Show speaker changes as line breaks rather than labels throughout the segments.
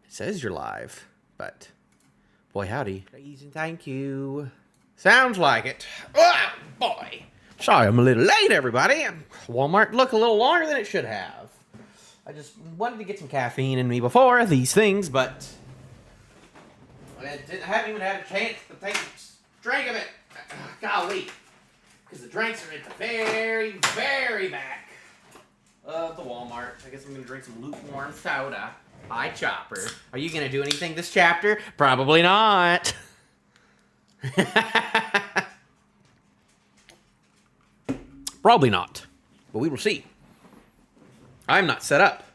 It says you're live, but boy howdy. Thank you. Sounds like it. Oh, boy. Sorry I'm a little late, everybody. Walmart look a little longer than it should have. I just wanted to get some caffeine in me before these things, but I haven't even had a chance to take a drink of it. Golly. Because the drinks are at the very, very back of the Walmart. I guess I'm going to drink some lukewarm soda. Hi, Chopper. Are you going to do anything this chapter? Probably not. Probably not. But we will see. I'm not set up.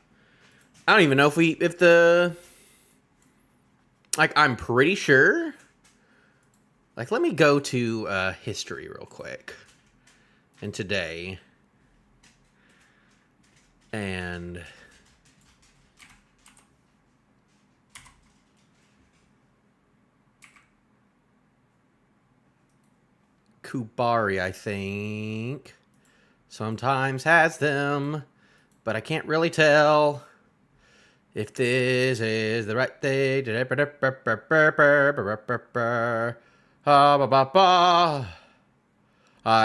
I don't even know if the... Like, I'm pretty sure... Like, let me go to history real quick. And today. And... Kubari, I think, sometimes has them, but I can't really tell if this is the right thing. I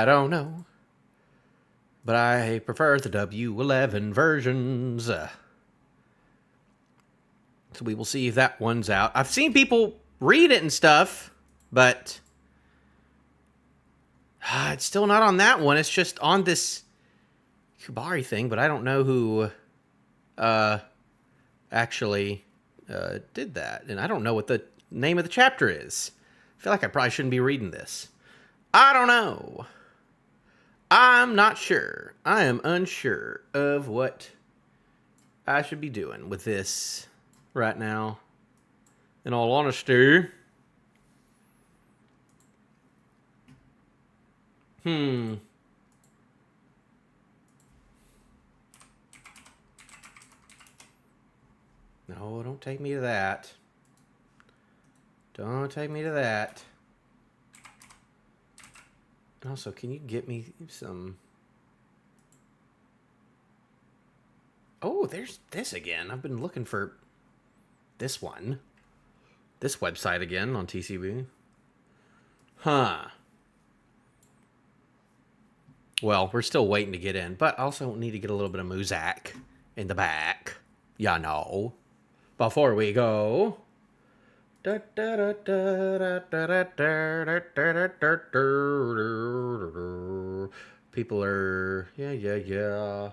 don't know, but I prefer the W11 versions. So we will see if that one's out. I've seen people read it and stuff, but... it's still not on that one. It's just on this Kubari thing, but I don't know who actually did that. And I don't know what the name of the chapter is. I feel like I probably shouldn't be reading this. I don't know. I'm not sure. I am unsure of what I should be doing with this right now. In all honesty... No, don't take me to that. Don't take me to that. Also, can you get me some... Oh, there's this again. I've been looking for this one. This website again on TCB. Huh. Well, we're still waiting to get in, but also need to get a little bit of Muzak in the back. Ya know. Before we go. People are... Yeah.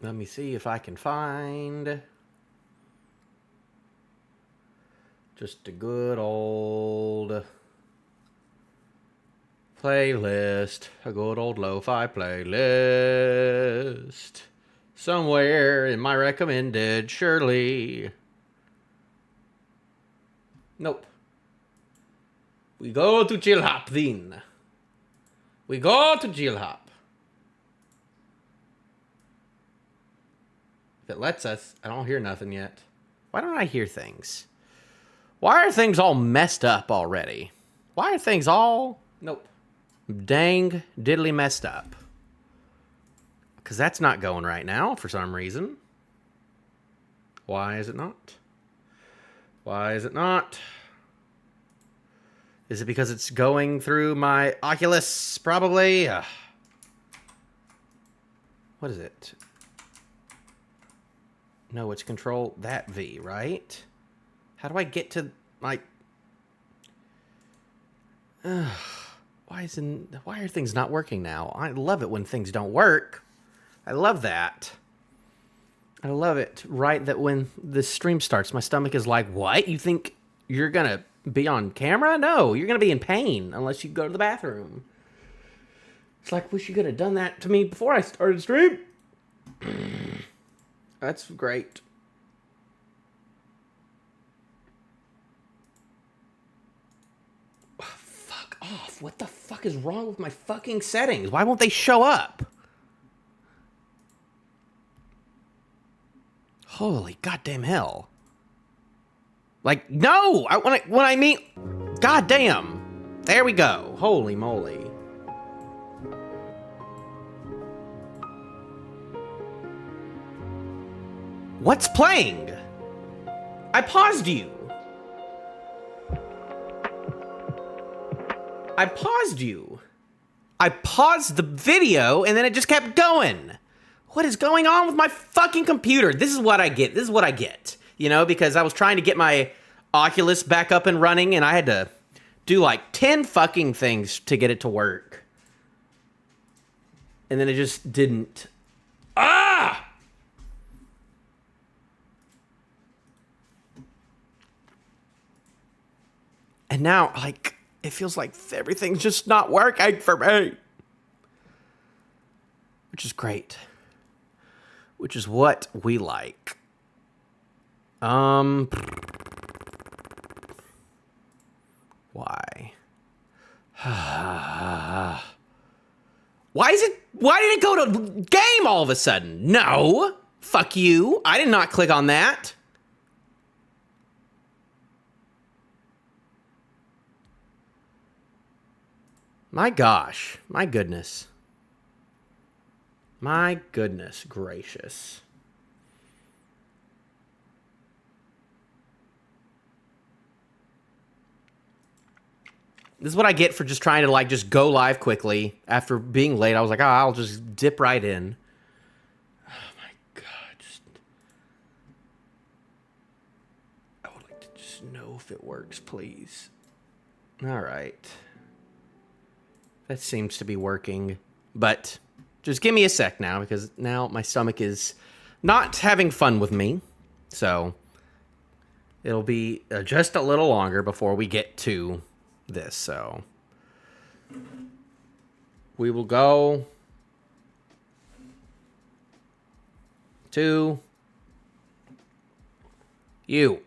Let me see if I can find... Just a good old playlist. A good old lo-fi playlist. Somewhere in my recommended, surely. Nope. We go to Chill Hop then. We go to Chill Hop. If it lets us, I don't hear nothing yet. Why don't I hear things? Why are things all messed up already? Why are things all... Nope. Dang diddly messed up. Because that's not going right now for some reason. Why is it not? Why is it not? Is it because it's going through my Oculus? Probably. What is it? No, it's control that V, right? How do I get to, like... Why are things not working now? I love it when things don't work. I love that. I love it. Right, that when the stream starts, my stomach is like, what? You think you're going to be on camera? No, you're going to be in pain unless you go to the bathroom. It's like, wish you could have done that to me before I started the stream. That's great. Off. What the fuck is wrong with my fucking settings? Why won't they show up? Holy goddamn hell. Like, no! When I mean... Goddamn! There we go. Holy moly. What's playing? I paused you. I paused you. I paused the video and then it just kept going. What is going on with my fucking computer? This is what I get. This is what I get. You know, because I was trying to get my Oculus back up and running and I had to do like 10 fucking things to get it to work. And then it just didn't. Ah! And now, like, it feels like everything's just not working for me. Which is great. Which is what we like. Why? Why did it go to game all of a sudden? No. Fuck you. I did not click on that. My gosh. My goodness. My goodness gracious. This is what I get for just trying to, like, just go live quickly. After being late, I was like, oh, I'll just dip right in. Oh, my God. I would like to just know if it works, please. All right. That seems to be working. But just give me a sec now, because now my stomach is not having fun with me. So it'll be just a little longer before we get to this. So we will go to you.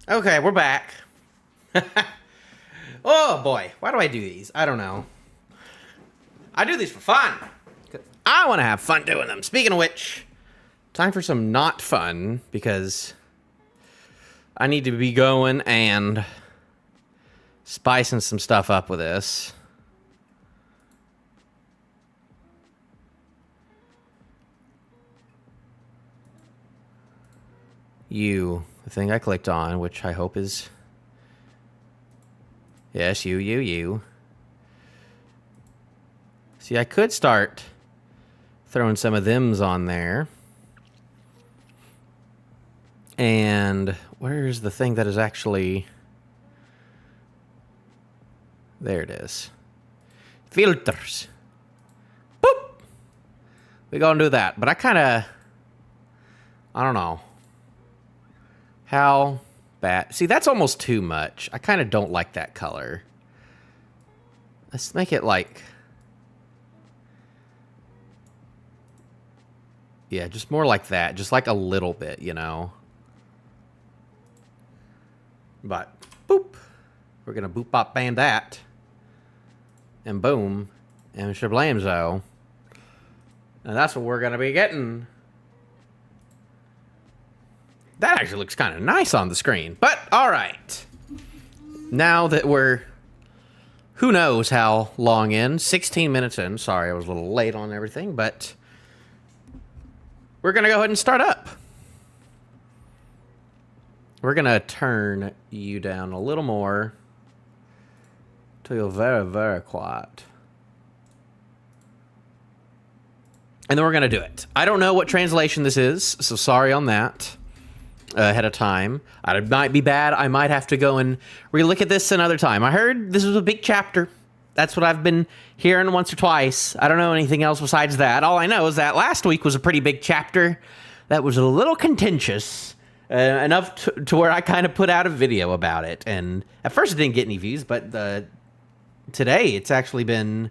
Okay, we're back. Oh boy, why do I do these? I don't know. I do these for fun. I want to have fun doing them. Speaking of which, time for some not fun, because I need to be going and spicing some stuff up with this. The thing I clicked on, which I hope is... Yes, you. See, I could start throwing some of thems on there. And where's the thing that is actually... There it is. Filters. Boop! We're gonna do that. But I don't know. How bad... See, that's almost too much. I kind of don't like that color. Let's make it like... Yeah, just more like that. Just like a little bit, you know? But, boop. We're going to boop bop band that. And boom. And shablamzo. And that's what we're going to be getting. That actually looks kind of nice on the screen. But, alright. Now that we're... Who knows how long in. 16 minutes in. Sorry, I was a little late on everything, but... We're going to go ahead and start up. We're going to turn you down a little more. Till you're very, very quiet. And then we're going to do it. I don't know what translation this is, so sorry on that. Ahead of time. It might be bad. I might have to go and relook at this another time. I heard this was a big chapter. That's what I've been hearing once or twice. I don't know anything else besides that. All I know is that last week was a pretty big chapter that was a little contentious, enough to where I kind of put out a video about it. And at first it didn't get any views, but today it's actually been...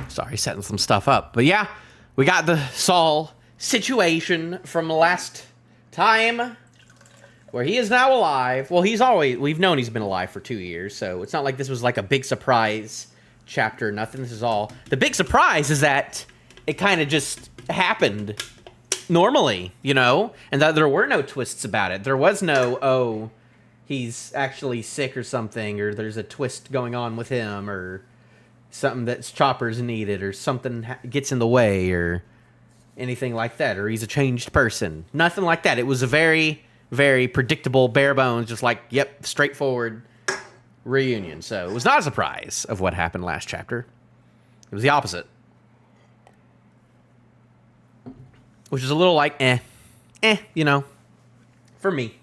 Sorry, setting some stuff up. But yeah, we got the Saul situation from last time, where he is now alive. Well, we've known he's been alive for 2 years, so it's not like this was like a big surprise chapter, nothing. This is all... The big surprise is that it kind of just happened normally, you know? And that there were no twists about it. There was no, oh, he's actually sick or something, or there's a twist going on with him, or... something that's Chopper's needed, or something gets in the way, or anything like that, or he's a changed person. Nothing like that. It was a very, very predictable, bare bones, just like, yep, straightforward reunion. So it was not a surprise of what happened last chapter. It was the opposite. Which is a little like, you know, for me.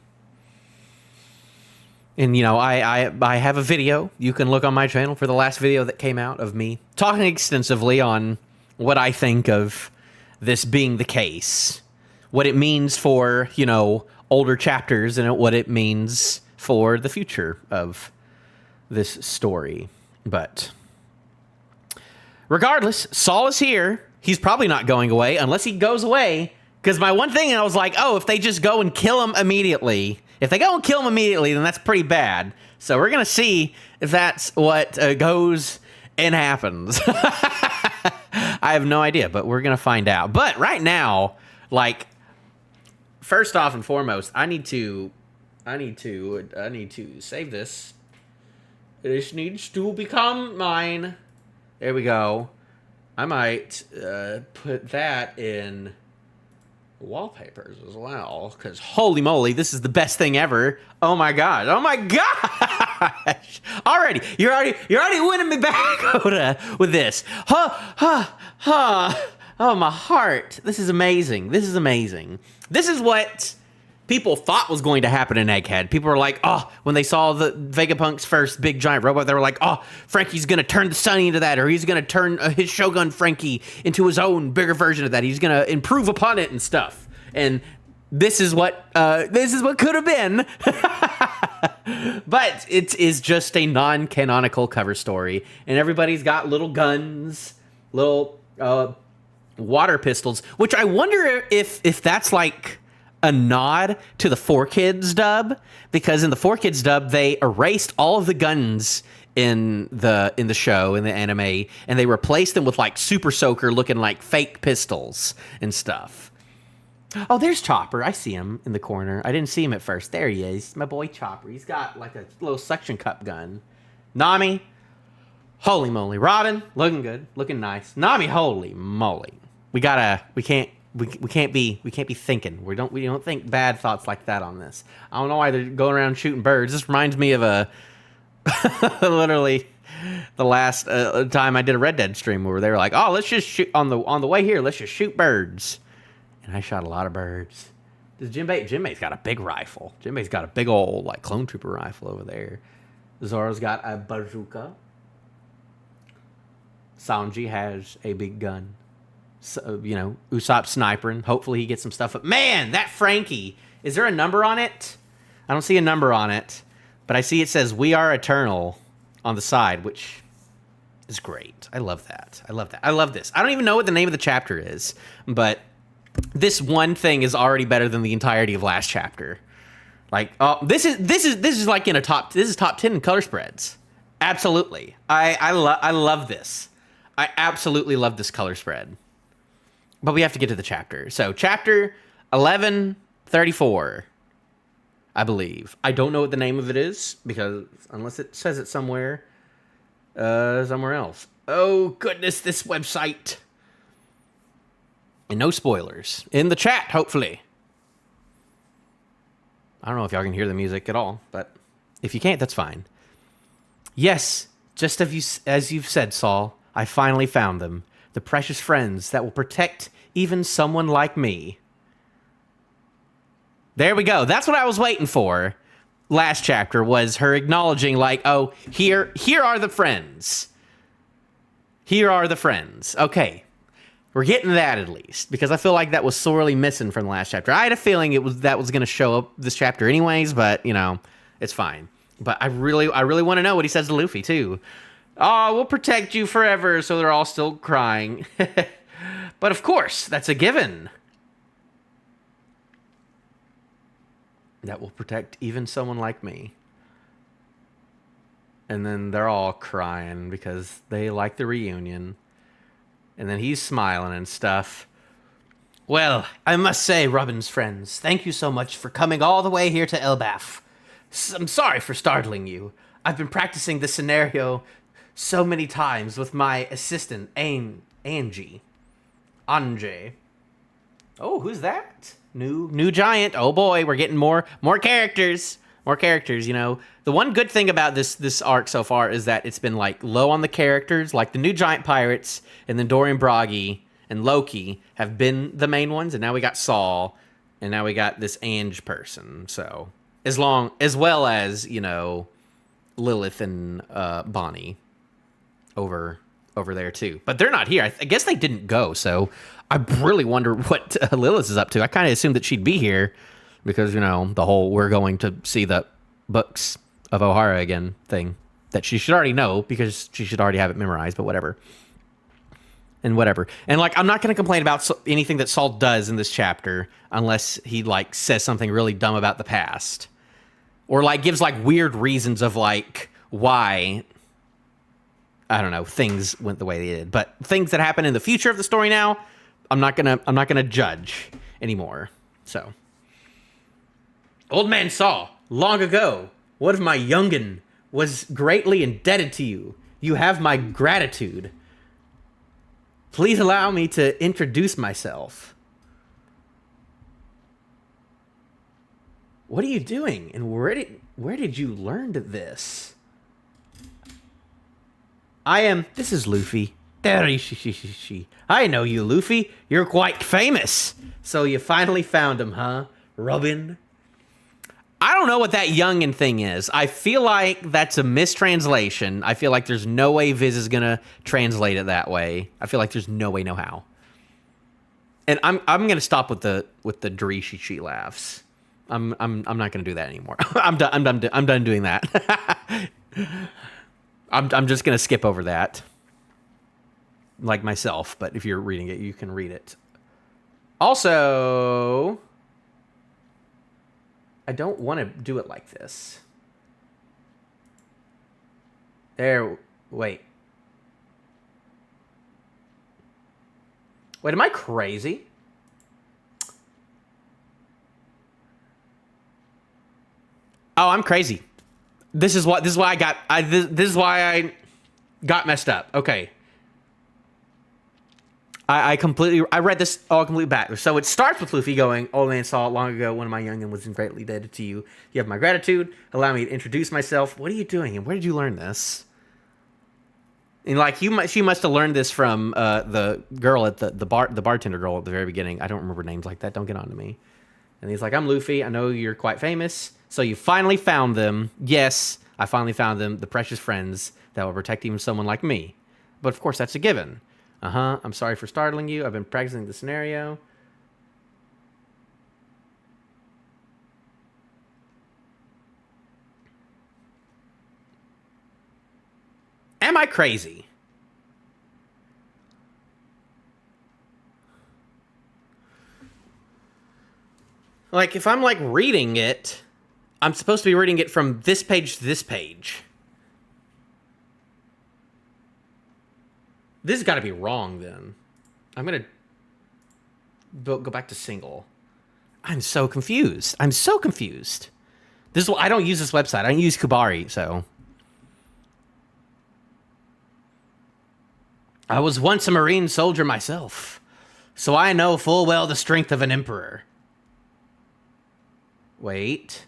And, you know, I have a video. You can look on my channel for the last video that came out of me talking extensively on what I think of this being the case. What it means for, you know, older chapters, and what it means for the future of this story. But regardless, Saul is here. He's probably not going away unless he goes away. Because my one thing, I was like, oh, if they just go and kill him immediately... If they go and kill him immediately, then that's pretty bad. So we're going to see if that's what goes and happens. I have no idea, but we're going to find out. But right now, like, first off and foremost, I need to save this. This needs to become mine. There we go. I might put that in... wallpapers as well, because holy moly, this is the best thing ever. Oh my god, already you're already winning me back with this. Oh, my heart. This is amazing. This is what people thought was going to happen in Egghead. People were like, oh, when they saw the Vegapunk's first big giant robot, they were like, oh, Frankie's going to turn the Sunny into that, or he's going to turn his Shogun Frankie into his own bigger version of that. He's going to improve upon it and stuff. And this is what could have been. But it is just a non-canonical cover story, and everybody's got little guns, little water pistols, which I wonder if that's like a nod to the 4Kids dub, because in the 4Kids dub they erased all of the guns in the show, in the anime, and they replaced them with like Super Soaker looking like fake pistols and stuff. Oh, there's Chopper. I see him in the corner. I didn't see him at first. There he is. My boy Chopper. He's got like a little suction cup gun. Nami, holy moly. Robin, looking good, looking nice. Nami, holy moly. We can't be thinking. We don't think bad thoughts like that on this. I don't know why they're going around shooting birds. This reminds me of literally the last time I did a Red Dead stream where they were like, "Oh, let's just shoot on the way here. Let's just shoot birds," and I shot a lot of birds. Does Jinbei's got a big rifle. Jinbei's got a big old like clone trooper rifle over there. Zoro's got a bazooka. Sanji has a big gun. So, Usopp's snipering. Hopefully he gets some stuff up. Man, that Frankie. Is there a number on it? I don't see a number on it. But I see it says, "We are eternal" on the side, which is great. I love that. I love this. I don't even know what the name of the chapter is. But this one thing is already better than the entirety of last chapter. Like, oh, this is like in top 10 in color spreads. Absolutely. I love this. I absolutely love this color spread. But we have to get to the chapter. So, chapter 1134, I believe. I don't know what the name of it is, because unless it says it somewhere else. Oh, goodness, this website. And no spoilers. In the chat, hopefully. I don't know if y'all can hear the music at all, but if you can't, that's fine. Yes, just as you've said, Saul, I finally found them. The precious friends that will protect even someone like me. There we go. That's what I was waiting for. Last chapter was her acknowledging, like, oh, here are the friends. Here are the friends. Okay. We're getting that at least, because I feel like that was sorely missing from the last chapter. I had a feeling that was going to show up this chapter anyways, but, it's fine. But I really want to know what he says to Luffy, too. Oh, we'll protect you forever, so they're all still crying. But of course, that's a given. That will protect even someone like me. And then they're all crying because they like the reunion. And then he's smiling and stuff. Well, I must say, Robin's friends, thank you so much for coming all the way here to Elbaf. I'm sorry for startling you. I've been practicing this scenario so many times with my assistant, Angie. Oh, who's that? New giant. Oh boy, we're getting more characters. More characters, The one good thing about this arc so far is that it's been like low on the characters, like the new giant pirates, and then Dorian Bragi and Loki have been the main ones, and now we got Saul, and now we got this Ange person. So as well as Lilith and Bonnie over there too, but they're not here. I guess they didn't go, so I really wonder what Lilith is up to. I kind of assumed that she'd be here because the whole we're going to see the books of O'Hara again thing that she should already know because she should already have it memorized. But whatever, and like I'm not going to complain about anything that Saul does in this chapter unless he like says something really dumb about the past or like gives like weird reasons of like why. I don't know, things went the way they did, but things that happen in the future of the story now, I'm not gonna judge anymore. So, old man Saul, long ago, one of my youngin was greatly indebted to you. You have my gratitude. Please allow me to introduce myself. What are you doing? And where did you learn this? This is Luffy. I know you, Luffy. You're quite famous. So you finally found him, huh, Robin? I don't know what that youngin thing is. I feel like that's a mistranslation. I feel like there's no way Viz is gonna translate it that way. I feel like there's no way, no how. And I'm gonna stop with the Dorishi laughs. I'm not gonna do that anymore. I'm done doing that. I'm just gonna skip over that. Like myself, but if you're reading it, you can read it. Also, I don't want to do it like this. There, wait. Wait, am I crazy? Oh, I'm crazy. This is why I got this is why I got messed up. Okay. I read this all completely back. So it starts with Luffy going, "Old man Saul, long ago, one of my youngin was greatly indebted to you. You have my gratitude. Allow me to introduce myself." What are you doing, and where did you learn this? And like she must have learned this from the girl at the bartender girl at the very beginning. I don't remember names like that. Don't get on to me. And he's like, "I'm Luffy. I know you're quite famous. So you finally found them. Yes, I finally found them. The precious friends that will protect even someone like me. But of course, that's a given. I'm sorry for startling you. I've been practicing the scenario." Am I crazy? Like, if I'm, like, reading it, I'm supposed to be reading it from this page to this page. This has got to be wrong, then. I'm going to go back to single. I'm so confused. I'm so confused. This is why I don't use this website. I don't use Kubari, so. I was once a Marine soldier myself, so I know full well the strength of an emperor. Wait.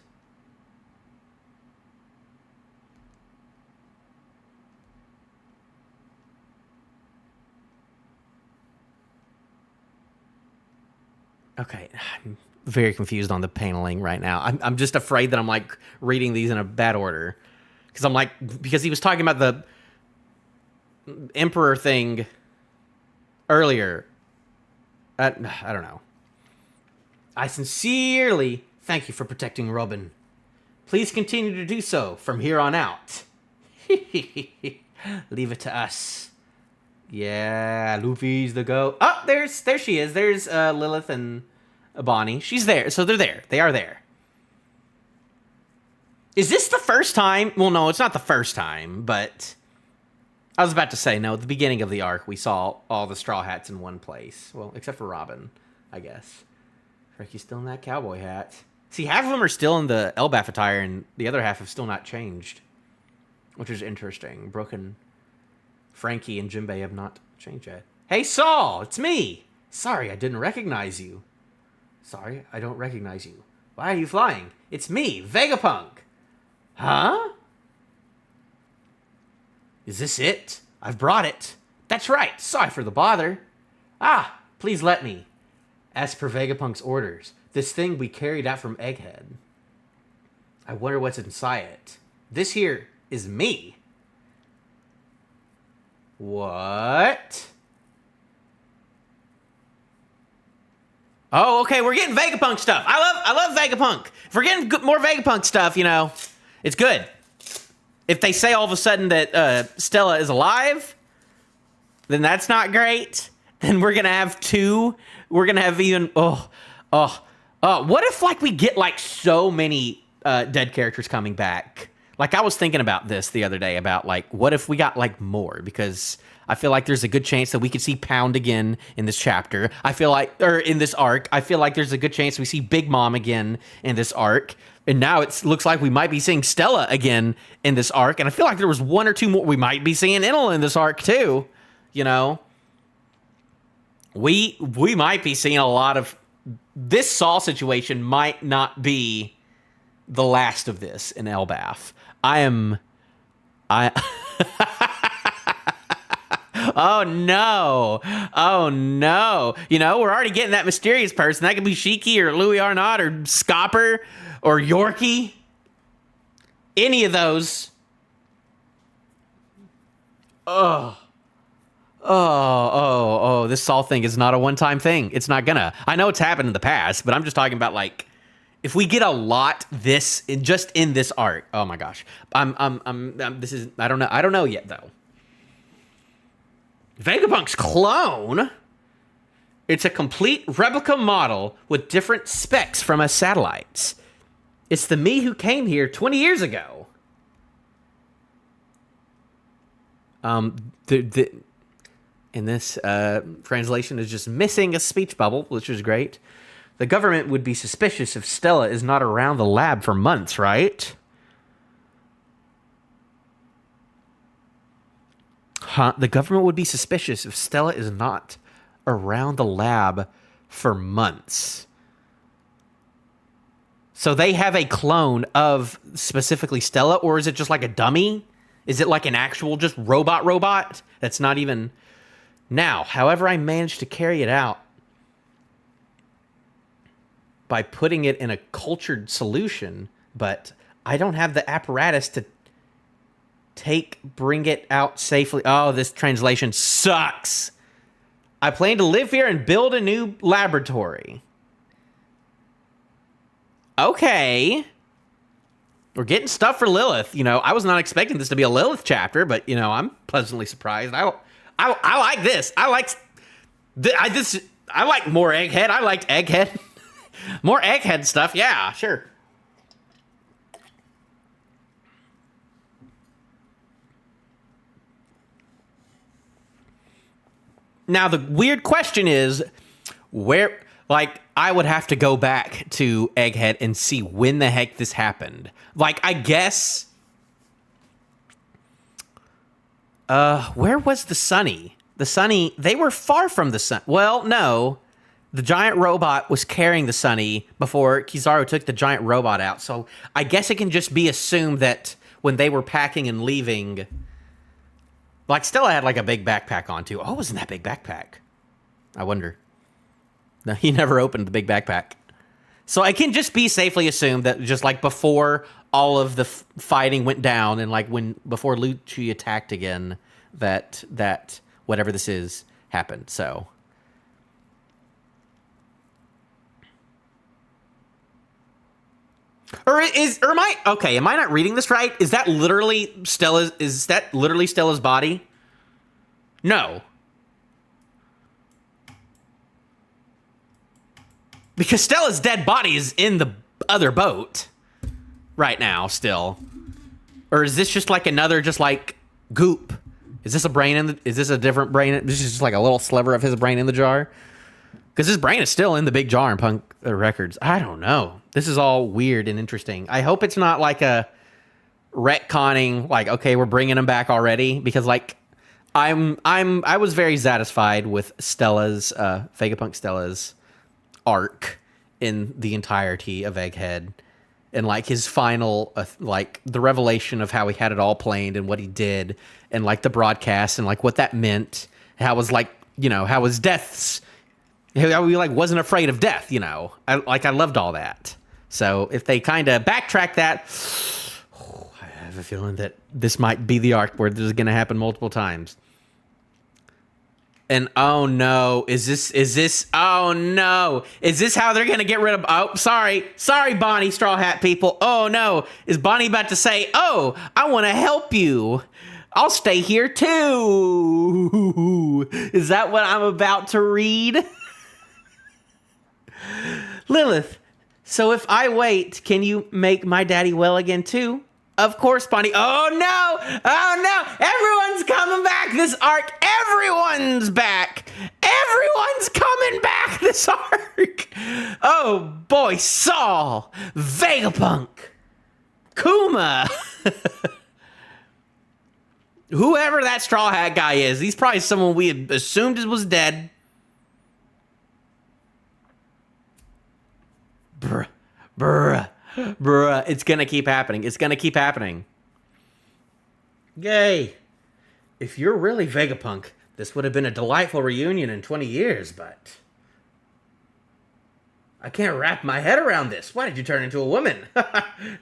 Okay, I'm very confused on the paneling right now. I'm just afraid that I'm like reading these in a bad order. Because he was talking about the emperor thing earlier. I don't know. I sincerely thank you for protecting Robin. Please continue to do so from here on out. Leave it to us. Yeah, Luffy's the goat. Oh, there she is. There's Lilith and Bonnie. She's there. So they're there. They are there. Is this the first time? Well, no, it's not the first time, but I was about to say, no, at the beginning of the arc, we saw all the Straw Hats in one place. Well, except for Robin, I guess. Frankie's still in that cowboy hat. See, half of them are still in the Elbaf attire, and the other half have still not changed, which is interesting. Broken Frankie and Jinbei have not changed yet. Hey, Saul, it's me. Sorry, I didn't recognize you. Sorry, I don't recognize you. Why are you flying? It's me, Vegapunk. Huh? Is this it? I've brought it. That's right. Sorry for the bother. Ah, please let me. As per Vegapunk's orders, this thing we carried out from Egghead. I wonder what's inside it. This here is me. What? Oh, okay, we're getting Vegapunk stuff. I love Vegapunk. If we're getting more Vegapunk stuff, you know, it's good. If they say all of a sudden that Stella is alive, then that's not great. Then we're gonna have two. We're gonna have even what if like we get like so many dead characters coming back? Like I was thinking about this the other day about like what if we got like more, because I feel like there's a good chance that we could see Pound again in this chapter. I feel like, or in this arc, I feel like there's a good chance we see Big Mom again in this arc. And now it looks like we might be seeing Stella again in this arc. And I feel like there was one or two more. We might be seeing Enel in this arc too. You know, we might be seeing a lot of this. Saul situation might not be the last of this in Elbaf. Oh no. Oh no. You know, we're already getting that mysterious person. That could be Shiki or Louis Arnott or Scopper or Yorkie. Any of those. Oh. Oh, this Saul thing is not a one-time thing. It's not gonna. I know it's happened in the past, but I'm just talking about, like, if we get a lot just in this arc. Oh my gosh. This is, I don't know yet though. Vegapunk's clone. It's a complete replica model with different specs from us satellites. It's the me who came here 20 years ago. In this translation is just missing a speech bubble, which is great. The government would be suspicious if Stella is not around the lab for months, right? Huh? The government would be suspicious if Stella is not around the lab for months. So they have a clone of specifically Stella, or is it just like a dummy? Is it like an actual just robot that's not even... Now, however, I managed to carry it out by putting it in a cultured solution, but I don't have the apparatus to bring it out safely. Oh, this translation sucks. I plan to live here and build a new laboratory. Okay. We're getting stuff for Lilith. You know, I was not expecting this to be a Lilith chapter, but, you know, I'm pleasantly surprised. I like this. I like more Egghead. I liked Egghead. More Egghead stuff. Yeah, sure. Now, the weird question is where, like, I would have to go back to Egghead and see when the heck this happened. Like, I guess... where was the Sunny? The Sunny, they were far from the sun. Well, no. The giant robot was carrying the Sunny before Kizaru took the giant robot out. So I guess it can just be assumed that when they were packing and leaving... Like, Stella had, like, a big backpack on, too. Oh, it was in that big backpack? I wonder. No, he never opened the big backpack. So I can just be safely assumed that just, like, before all of the fighting went down and, like, before Lucci attacked again, that whatever this is happened. So... Or am I not reading this right? Is that literally Stella's body? No. Because Stella's dead body is in the other boat right now still. Or is this just like another just like goop? Is this a different brain? This is just like a little sliver of his brain in the jar? Because his brain is still in the big jar in Punk Records. I don't know. This is all weird and interesting. I hope it's not like a retconning, like, okay, we're bringing him back already. Because, like, I was very satisfied with Stella's, Vegapunk Stella's arc in the entirety of Egghead. And, like, his final, like, the revelation of how he had it all planned and what he did. And, like, the broadcast and, like, what that meant. How it was, like, you know, how his deaths... How he, like, wasn't afraid of death, you know. I loved all that. So if they kind of backtrack that, I have a feeling that this might be the arc where this is going to happen multiple times. And oh no, is this how they're going to get rid of, oh, sorry, Bonnie, Straw Hat people. Oh no, is Bonnie about to say, oh, I want to help you. I'll stay here too. Is that what I'm about to read? Lilith, so if I wait, can you make my daddy well again too? Of course, Bonnie. Oh no! Everyone's coming back this arc. Everyone's back. Everyone's coming back this arc. Oh boy, Saul, Vegapunk, Kuma. Whoever that Straw Hat guy is, he's probably someone we had assumed was dead. Bruh. It's gonna keep happening. Yay. If you're really Vegapunk, This would have been a delightful reunion in 20 years, but I can't wrap my head around this. Why did you turn into a woman?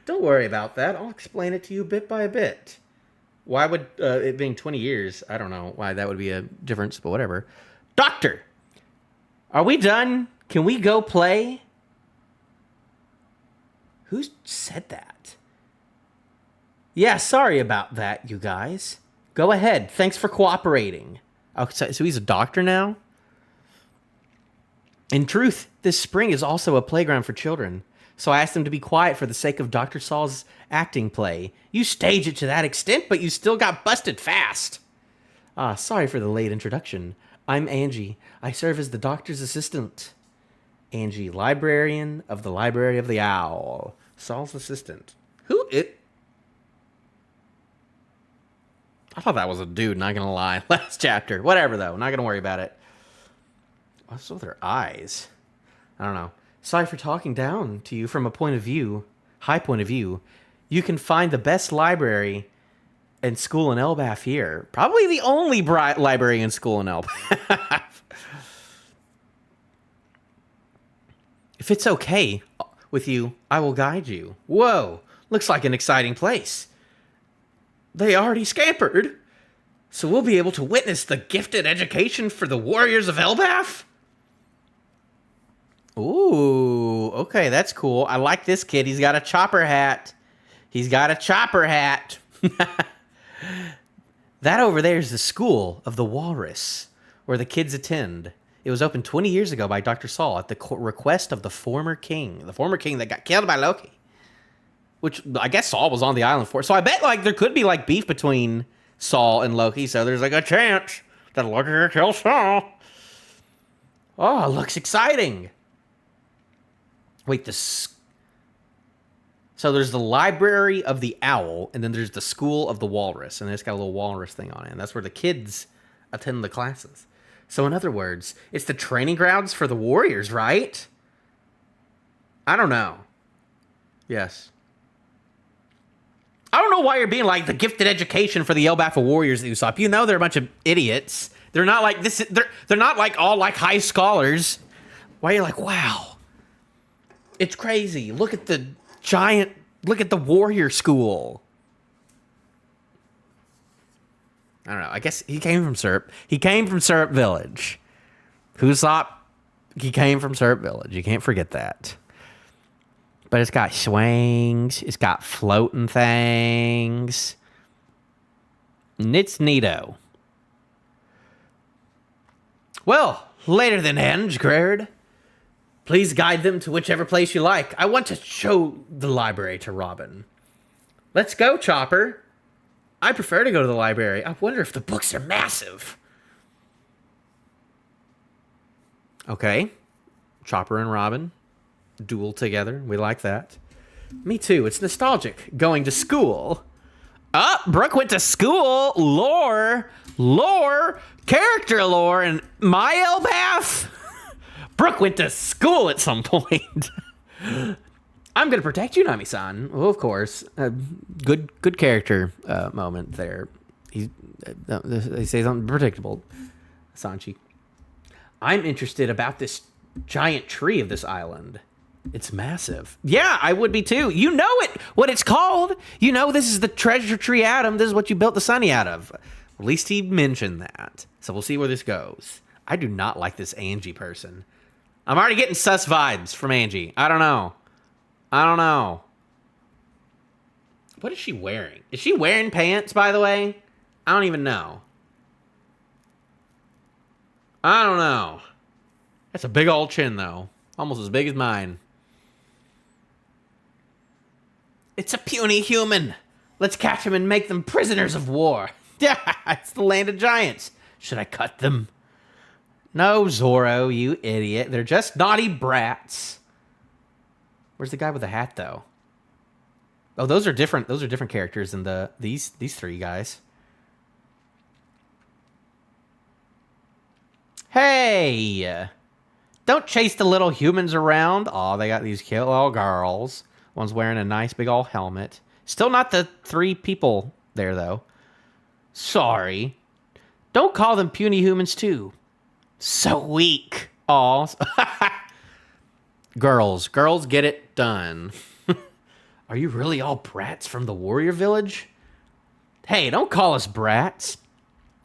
Don't worry about that. I'll explain it to you bit by bit. Why would it being 20 years? I don't know why that would be a difference, but whatever. Doctor, are we done? Can we go play? Who said that? Yeah, sorry about that, you guys. Go ahead. Thanks for cooperating. Oh, so he's a doctor now? In truth, this spring is also a playground for children. So I asked them to be quiet for the sake of Dr. Saul's acting play. You stage it to that extent, but you still got busted fast. Sorry for the late introduction. I'm Angie. I serve as the doctor's assistant. Angie, librarian of the Library of the Owl. Saul's assistant. Who it? I thought that was a dude, not gonna lie. Last chapter. Whatever, though. Not gonna worry about it. What's with her eyes? I don't know. Sorry for talking down to you from a high point of view. You can find the best library and school in Elbaf here. Probably the only library and school in Elbaf. If it's okay with you, I will guide you. Whoa, looks like an exciting place. They already scampered. So we'll be able to witness the gifted education for the warriors of Elbaf? Ooh, okay, that's cool. I like this kid. He's got a chopper hat. That over there is the school of the walrus, where the kids attend. It was opened 20 years ago by Dr. Saul at the request of the former king that got killed by Loki. Which I guess Saul was on the island for. So I bet there could be beef between Saul and Loki. So there's a chance that Loki will kill Saul. Oh, looks exciting. Wait, so there's the Library of the Owl, and then there's the School of the Walrus, and it's got a little walrus thing on it, and that's where the kids attend the classes. So in other words, it's the training grounds for the warriors, right? I don't know. Yes. I don't know why you're being the gifted education for the Elbaf warriors, Usopp. You know they're a bunch of idiots. They're not like this. They're not all high scholars. Why are you wow. It's crazy. Look at the warrior school. I don't know. I guess he came from Syrup. He came from Syrup Village. Usopp, he came from Syrup Village. You can't forget that. But it's got swings. It's got floating things. And it's neato. Well, later than Gerd. Please guide them to whichever place you like. I want to show the library to Robin. Let's go, Chopper. I prefer to go to the library. I wonder if the books are massive. Okay. Chopper and Robin duel together. We like that. Me too. It's nostalgic. Going to school. Brooke went to school. Lore. Character lore and my Elbaf. Brooke went to school at some point. I'm going to protect you, Nami-san. Well, of course. Good character moment there. They say something predictable. Sanchi. I'm interested about this giant tree of this island. It's massive. Yeah, I would be too. You know what it's called. You know this is the treasure tree Adam. This is what you built the Sunny out of. At least he mentioned that. So we'll see where this goes. I do not like this Angie person. I'm already getting sus vibes from Angie. I don't know. What is she wearing? Is she wearing pants, by the way? I don't even know. I don't know. That's a big old chin, though. Almost as big as mine. It's a puny human. Let's catch them and make them prisoners of war. Yeah, it's the land of giants. Should I cut them? No, Zoro, you idiot. They're just naughty brats. Where's the guy with the hat, though? Oh, those are different characters than these three guys. Hey! Don't chase the little humans around. Oh, they got these cute little girls. One's wearing a nice big old helmet. Still not the three people there, though. Sorry. Don't call them puny humans, too. So weak. Aw. Girls get it done. Are you really all brats from the warrior village? Hey, don't call us brats.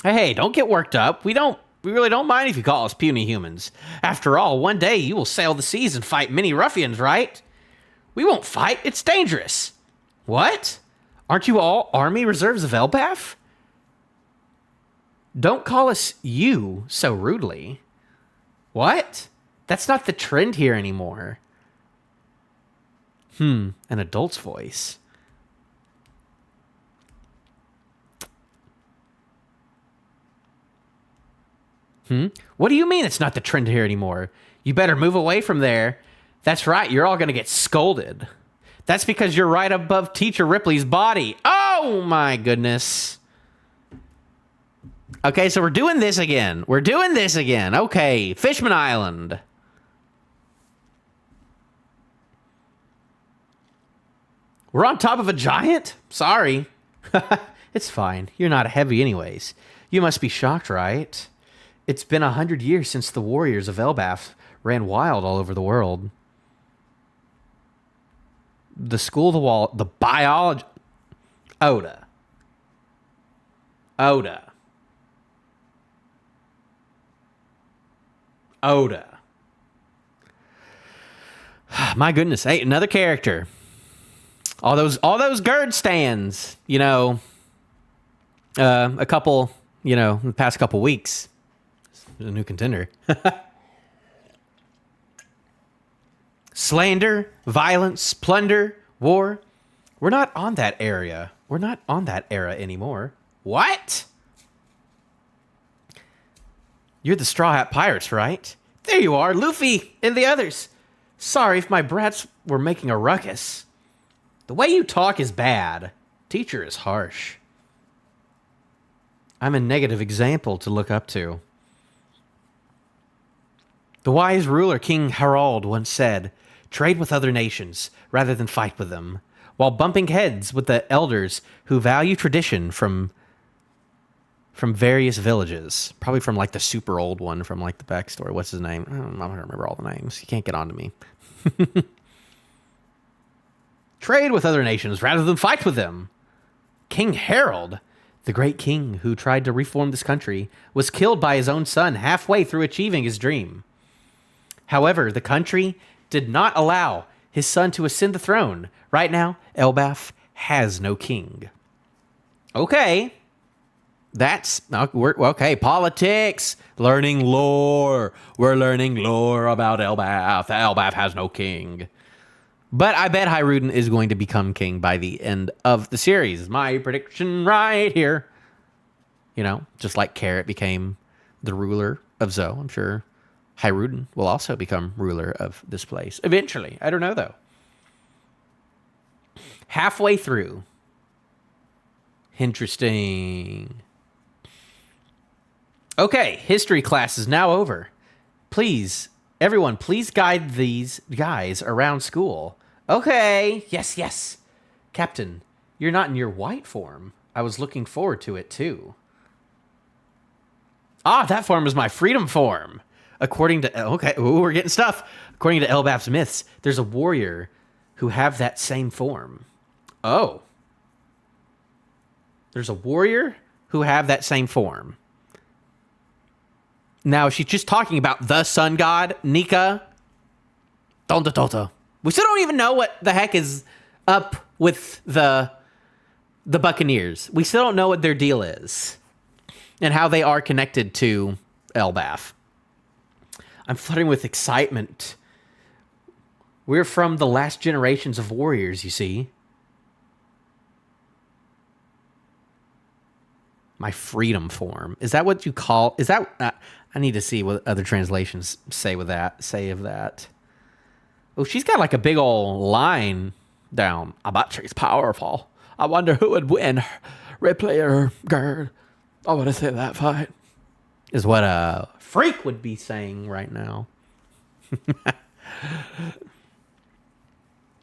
Hey, don't get worked up. We really don't mind if you call us puny humans. After all, one day you will sail the seas and fight many ruffians, right? We won't fight. It's dangerous. What? Aren't you all army reserves of Elbaf? Don't call us you so rudely. What? That's not the trend here anymore. An adult's voice. What do you mean it's not the trend here anymore? You better move away from there. That's right, you're all going to get scolded. That's because you're right above Teacher Ripley's body. Oh my goodness. Okay, so we're doing this again. Okay, Fishman Island. We're on top of a giant? Sorry. It's fine. You're not heavy anyways. You must be shocked, right? It's been 100 years since the warriors of Elbaf ran wild all over the world. The school of the wall, the biology... Oda. My goodness. Hey, another character. All those gird stands, a couple, in the past couple weeks. A new contender. Slander, violence, plunder, war. We're not on that area. We're not on that era anymore. What? You're the Straw Hat Pirates, right? There you are, Luffy and the others. Sorry if my brats were making a ruckus. The way you talk is bad. Teacher is harsh. I'm a negative example to look up to. The wise ruler King Harald once said, trade with other nations rather than fight with them, while bumping heads with the elders who value tradition from various villages. Probably from like the super old one from like the backstory. What's his name? I don't remember all the names. You can't get on to me. Trade with other nations rather than fight with them. King Harold, the great king who tried to reform this country, was killed by his own son halfway through achieving his dream. However, the country did not allow his son to ascend the throne. Right now, Elbaf has no king. Okay. Okay, politics. Learning lore. We're learning lore about Elbaf. Elbaf has no king. But I bet Hyrule is going to become king by the end of the series. My prediction right here. Just like Carrot became the ruler of Zoe, I'm sure Hyrule will also become ruler of this place. Eventually. I don't know, though. Halfway through. Interesting. Okay, history class is now over. Please, everyone, please guide these guys around school. Okay, yes. Captain, you're not in your white form. I was looking forward to it, too. That form is my freedom form. According to... we're getting stuff. According to Elbaf's myths, there's a warrior who have that same form. Oh. There's a warrior who have that same form. Now, she's just talking about the sun god, Nika. Tonta. We still don't even know what the heck is up with the Buccaneers. We still don't know what their deal is and how they are connected to Elbaf. I'm fluttering with excitement. We're from the last generations of warriors, you see. My freedom form. Is that what you call... Is that... I need to see what other translations say of that. Oh, she's got like a big old line down. I bet she's powerful. I wonder who would win, Ripley or Gerd. I want to say that fight. Is what a freak would be saying right now.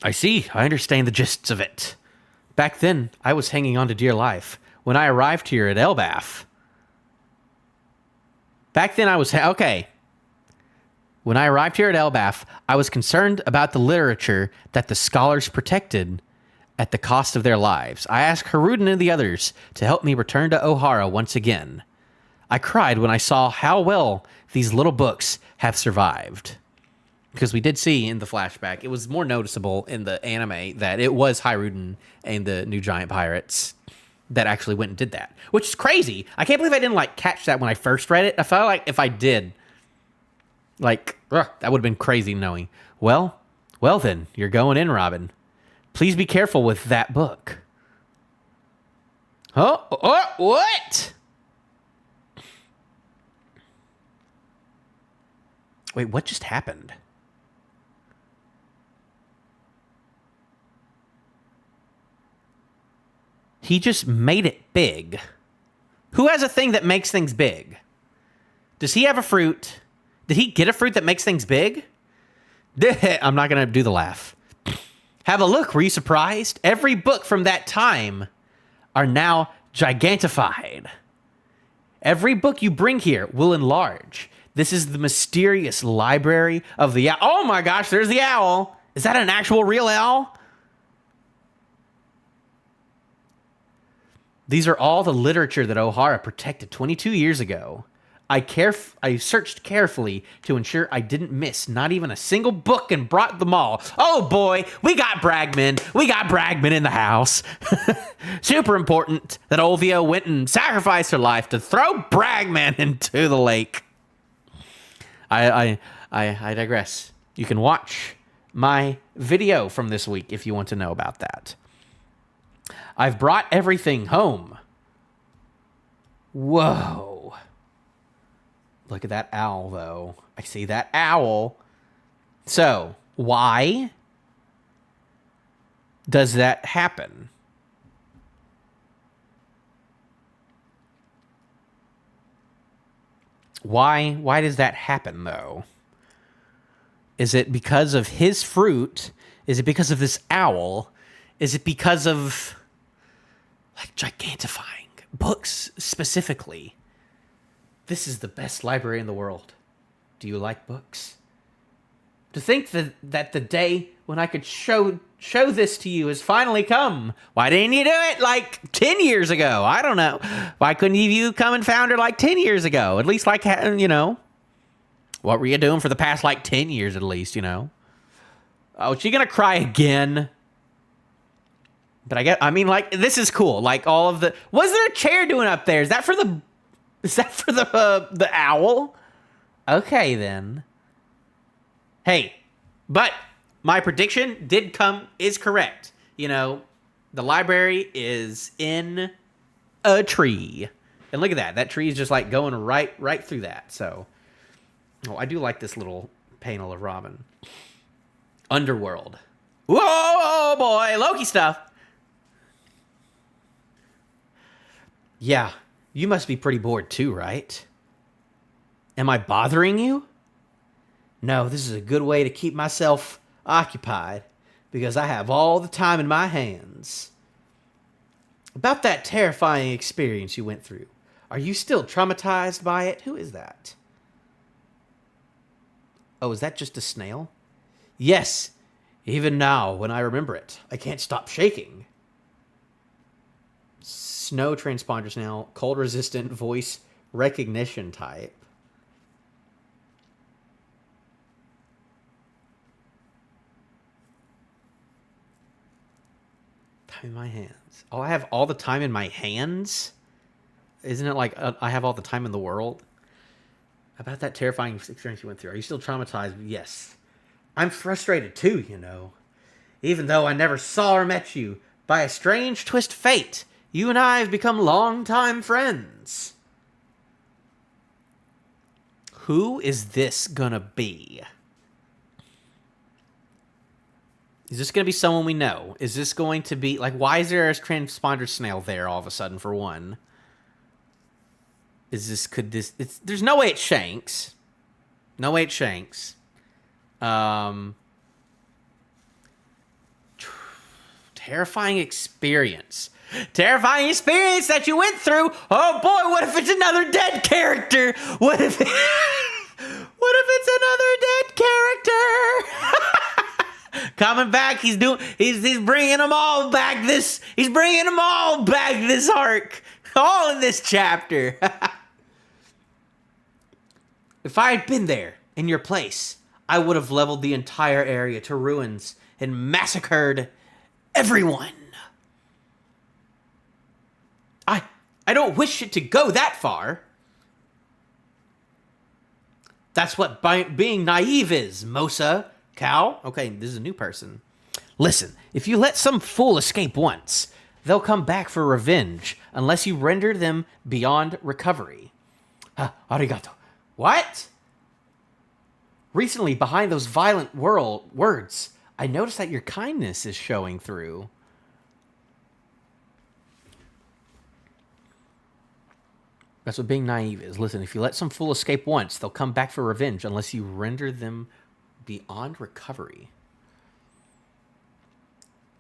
I see. I understand the gists of it. Back then, I was hanging on to dear life. When I arrived here at Elbaf, Back then I was... Okay. When I arrived here at Elbath, I was concerned about the literature that the scholars protected at the cost of their lives. I asked Haruden and the others to help me return to O'Hara once again. I cried when I saw how well these little books have survived. Because we did see in the flashback, it was more noticeable in the anime that it was Haruden and the New Giant Pirates that actually went and did that. Which is crazy. I can't believe I didn't catch that when I first read it. I felt like if I did, that would have been crazy knowing. Well then, you're going in, Robin. Please be careful with that book. Oh, what? Wait, what just happened? He just made it big. Who has a thing that makes things big? Does he have a fruit? Did he get a fruit that makes things big? I'm not going to do the laugh. Have a look. Were you surprised? Every book from that time are now gigantified. Every book you bring here will enlarge. This is the mysterious library of the owl. Oh my gosh, there's the owl. Is that an actual real owl? These are all the literature that O'Hara protected 22 years ago. I searched carefully to ensure I didn't miss not even a single book and brought them all. Oh boy, we got Bragman. We got Bragman in the house. Super important that Olvia went and sacrificed her life to throw Bragman into the lake. I digress. You can watch my video from this week if you want to know about that. I've brought everything home. Whoa. Look at that owl, though. I see that owl. So, why does that happen? Why does that happen, though? Is it because of his fruit? Is it because of this owl? Is it because of, gigantifying books specifically? This is the best library in the world. Do you like books? To think that the day when I could show this to you has finally come. Why didn't you do it 10 years ago? I don't know. Why couldn't you come and found her 10 years ago? At least what were you doing for the past 10 years at least, Oh, is she going to cry again? But this is cool. All of the... Was there a chair doing up there? Is that for the owl? Okay, then. Hey, but my prediction is correct. The library is in a tree. And look at that. That tree is just going right through that. So, I do like this little panel of Robin. Underworld. Whoa, boy. Loki stuff. Yeah. You must be pretty bored too, right? Am I bothering you? No, this is a good way to keep myself occupied because I have all the time in my hands. About that terrifying experience you went through, are you still traumatized by it? Who is that? Oh, is that just a snail? Yes, even now when I remember it, I can't stop shaking. Snow transponder snail, cold resistant, voice recognition type. Time in my hands. Oh, I have all the time in my hands? Isn't it I have all the time in the world? About that terrifying experience you went through. Are you still traumatized? Yes. I'm frustrated too, Even though I never saw or met you, by a strange twist of fate, you and I have become longtime friends. Who is this gonna be? Is this gonna be someone we know? Is this going to be why is there a transponder snail there all of a sudden for one? There's no way it's Shanks. No way it's Shanks. Terrifying experience. Terrifying experience that you went through. Oh boy, what if it's another dead character? What if it's another dead character? Coming back, he's bringing them all back he's bringing them all back this arc. All in this chapter. If I had been there in your place, I would have leveled the entire area to ruins and massacred everyone. I don't wish it to go that far. That's what being naive is, Mosa. Cow? Okay, this is a new person. Listen, if you let some fool escape once, they'll come back for revenge unless you render them beyond recovery. Arigato. What? Recently, behind those violent words, I noticed that your kindness is showing through. That's what being naive is. Listen, if you let some fool escape once, they'll come back for revenge unless you render them beyond recovery.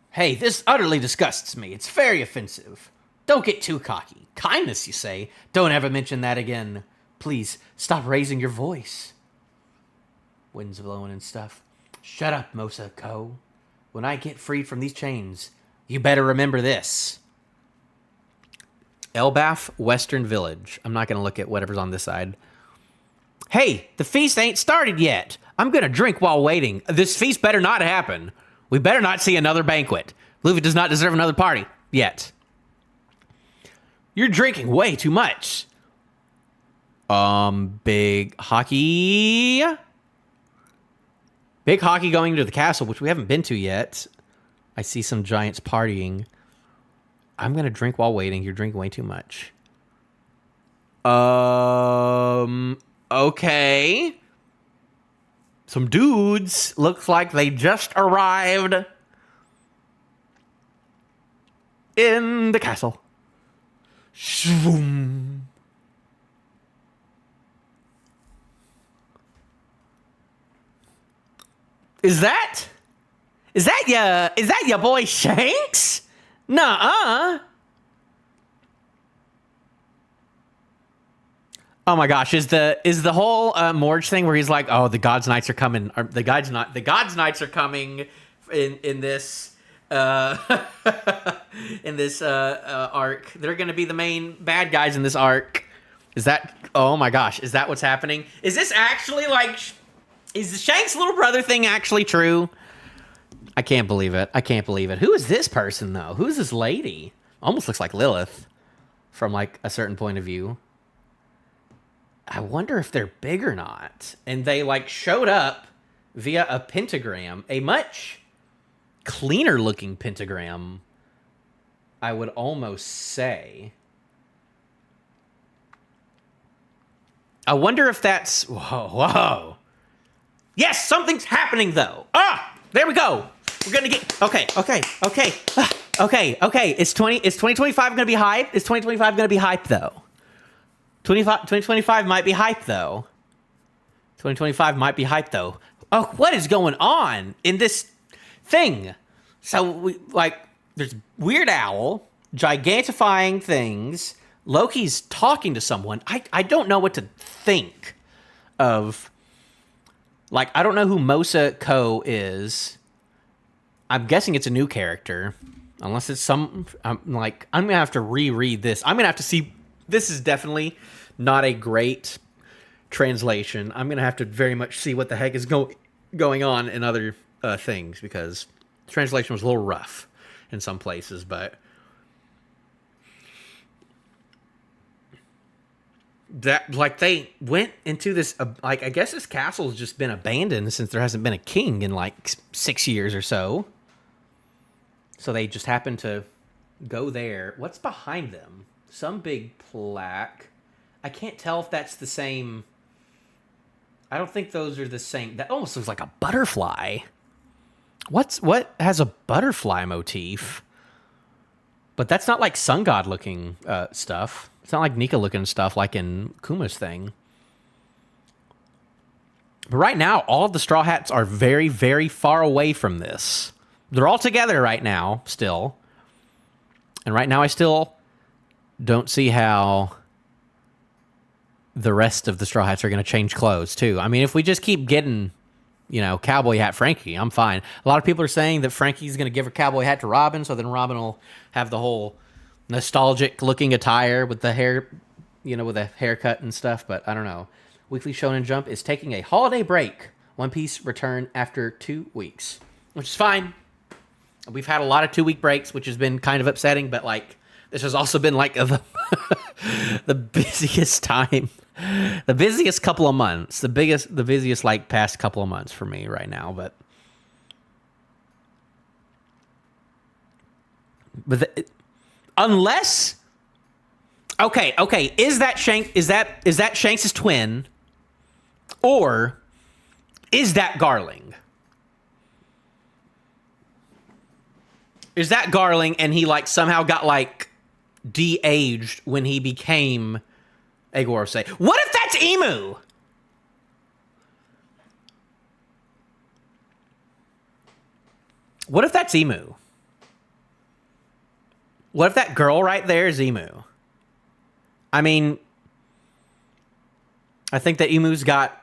Hey, this utterly disgusts me. It's very offensive. Don't get too cocky. Kindness, you say? Don't ever mention that again. Please, stop raising your voice. Wind's blowing and stuff. Shut up, Mosa Ko. When I get freed from these chains, you better remember this. Elbaf Western Village. I'm not going to look at whatever's on this side. Hey, the feast ain't started yet. I'm going to drink while waiting. This feast better not happen. We better not see another banquet. Luffy does not deserve another party. Yet. You're drinking way too much. Big hockey. Big hockey going to the castle, which we haven't been to yet. I see some giants partying. I'm going to drink while waiting. You're drinking way too much. Okay. Some dudes looks like they just arrived in the castle. Shvoom. Is that your boy Shanks? Nuh-uh. Oh my gosh, is the whole Morge thing where he's like, oh, the God's Knights are coming, or the God's Knights are coming in this in this arc. They're going to be the main bad guys in this arc. Is that? Oh my gosh, is that what's happening? Is this actually like? Is the Shanks' little brother thing actually true? I can't believe it. I can't believe it. Who is this person though? Who is this lady? Almost looks like Lilith from like a certain point of view. I wonder if they're big or not. And they like showed up via a pentagram, a much cleaner looking pentagram, I would almost say. I wonder if that's, whoa. Yes, something's happening though. There we go. We're gonna get, okay. Is 2025 gonna be hype? Is 2025 gonna be hype though? 2025 might be hype though. 2025 might be hype though. Oh, what is going on in this thing? So there's Weird Owl gigantifying things. Loki's talking to someone. I don't know what to think of. Like, I don't know who Mosa Ko is. I'm guessing it's a new character. Unless it's some, I'm going to have to reread this. I'm going to have to see. This is definitely not a great translation. I'm going to have to very much see what the heck is going on in other things, because the translation was a little rough in some places, but that, like, they went into this, I guess this castle has just been abandoned since there hasn't been a king in like 6 years or so. So they just happened to go there. What's behind them? Some big plaque. I can't tell if that's the same. I don't think those are the same. That almost looks like a butterfly. What has a butterfly motif? But that's not like sun god looking stuff. It's not like Nika looking stuff like in Kuma's thing. But right now, all of the Straw Hats are very, very far away from this. they're all together right now still. And right now I still don't see how the rest of the Straw Hats are going to change clothes too. I mean, if we just keep getting, cowboy hat Frankie, I'm fine. A lot of people are saying that Frankie's going to give her cowboy hat to Robin, so then Robin will have the whole nostalgic looking attire with the hair, with a haircut and stuff, but I don't know. Weekly Shonen Jump is taking a holiday break. One Piece return after 2 weeks, which is fine. We've had a lot of 2-week breaks, which has been kind of upsetting, but this has also been the busiest time, the busiest couple of months, the busiest past couple of months for me right now. Unless, okay, is that Shanks' twin, or is that Garling? Is that Garling and he somehow got de-aged when he became a Gorosei? What if that's Emu? What if that's Emu? What if that girl right there is Emu? I mean, I think that Emu's got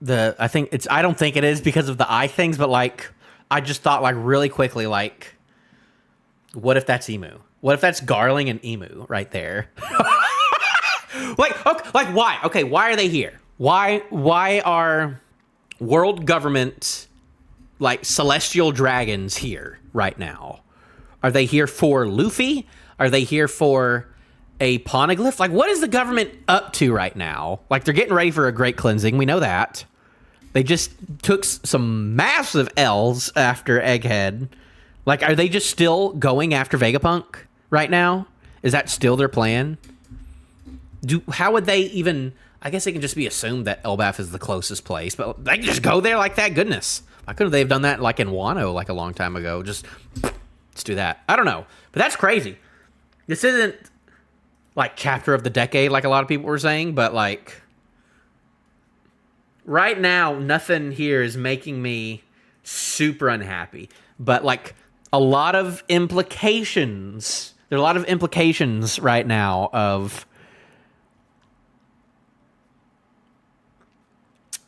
I don't think it is because of the eye things, but I just thought really quickly, what if that's Emu? What if that's Garling and Emu right there? Why? Okay, why are they here? Why are world government celestial dragons here right now? Are they here for Luffy? Are they here for a poneglyph? What is the government up to right now? They're getting ready for a great cleansing. We know that. They just took some massive L's after Egghead. Are they just still going after Vegapunk right now? Is that still their plan? How would they even... I guess it can just be assumed that Elbaf is the closest place, but they can just go there like that. Goodness. Why couldn't they have done that in Wano a long time ago? Just, let's do that. I don't know. But that's crazy. This isn't chapter of the decade like a lot of people were saying, but right now, nothing here is making me super unhappy. But a lot of implications. There are a lot of implications right now of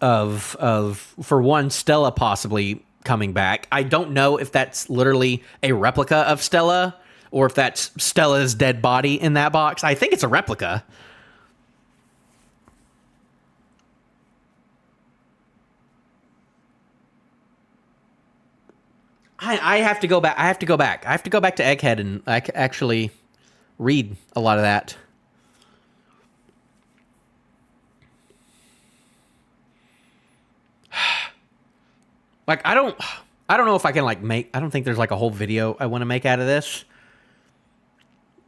for one, Stella possibly coming back. I don't know if that's literally a replica of Stella or if that's Stella's dead body in that box. I think it's a replica. I have to go back. I have to go back to Egghead and actually read a lot of that. I don't know if I can I don't think there's a whole video I want to make out of this,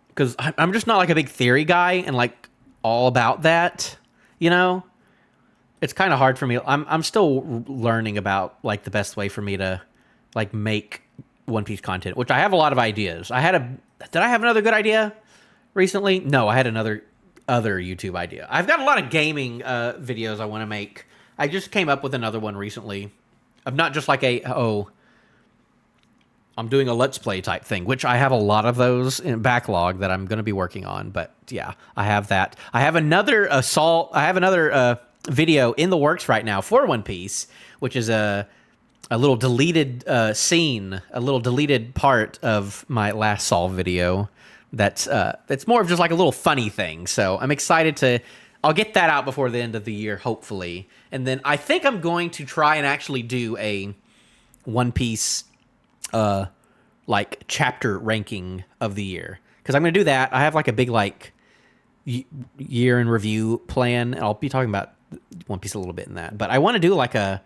because I'm just not a big theory guy and all about that, It's kind of hard for me. I'm still learning about the best way for me to make One Piece content, which I have a lot of ideas. Did I have another good idea recently? No, I had other YouTube idea. I've got a lot of gaming videos I want to make. I just came up with another one recently of not just I'm doing a Let's Play type thing, which I have a lot of those in backlog that I'm going to be working on. But yeah, I have that. I have another video in the works right now for One Piece, which is a little deleted scene, a little deleted part of my last Saul video. That's more of just a little funny thing. So I'm excited I'll get that out before the end of the year, hopefully. And then I think I'm going to try and actually do a One Piece, chapter ranking of the year. Because I'm going to do that. I have a big, year in review plan. And I'll be talking about One Piece a little bit in that. But I want to do, a